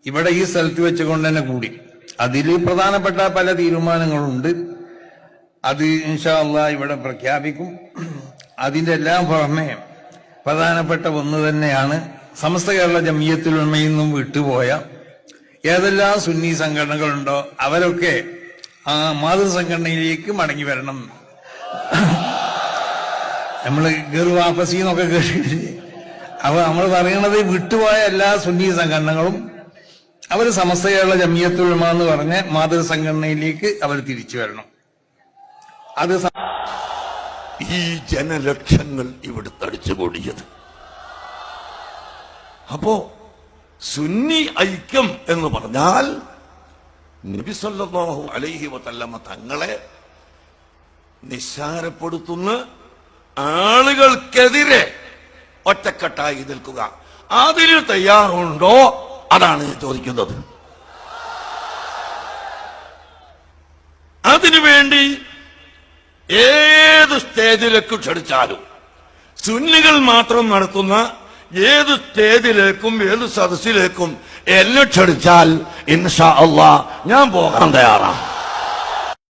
ഇവിടെ ഈ സ്ഥലത്ത് വെച്ചുകൊണ്ട് തന്നെ കൂടി. അതിൽ പ്രധാനപ്പെട്ട പല തീരുമാനങ്ങളുണ്ട്. അത് ഇൻഷാ അല്ലാഹ് ഇവിടെ പ്രഖ്യാപിക്കും. അതിന്റെ എല്ലാം പുറമെ പ്രധാനപ്പെട്ട ഒന്ന് തന്നെയാണ് സമസ്ത കേരള ജംഇയ്യത്തുൽ ഉലമയിൽ നിന്നും വിട്ടുപോയ ഏതെല്ലാം സുന്നി സംഘടനകളുണ്ടോ അവരൊക്കെ ആ മാതൃസംഘടനയിലേക്ക് മടങ്ങി വരണം. നമ്മള് ഗർവാഫസി എന്നൊക്കെ കേട്ടിട്ടില്ലേ? അപ്പൊ നമ്മൾ പറയണത് വിട്ടുപോയ എല്ലാ സുന്നി സംഘടനകളും അവർ സമസ്ത കേരള ജംഇയ്യത്തുൽ ഉലമ എന്ന് പറഞ്ഞ മാതൃസംഘടനയിലേക്ക് അവർ തിരിച്ചു വരണം. അത് ഈ ജനലക്ഷങ്ങൾ ഇവിടെ തടിച്ചുകൂടിയത്. അപ്പോ സുന്നി ഐക്യം എന്ന് പറഞ്ഞാൽ നബി സല്ലല്ലാഹു അലൈഹി വസല്ലമ തങ്ങളെ നിസ്സാരപ്പെടുത്തുന്ന ആളുകൾക്കെതിരെ ഒറ്റക്കെട്ടായി നിൽക്കുക. അതിന് തയ്യാറുണ്ടോ? അതാണ് ചോദിക്കുന്നത്. അതിനുവേണ്ടി ഏത് സ്റ്റേജിലേക്ക് ക്ഷണിച്ചാലും സുന്നികൾ മാത്രം നടത്തുന്ന ഏത് സ്റ്റേജിലേക്കും ഏത് സദസ്സിലേക്കും എന്നെ ക്ഷണിച്ചാൽ ഇൻഷാ അല്ലാഹ് ഞാൻ പോകാൻ തയ്യാറാണ്.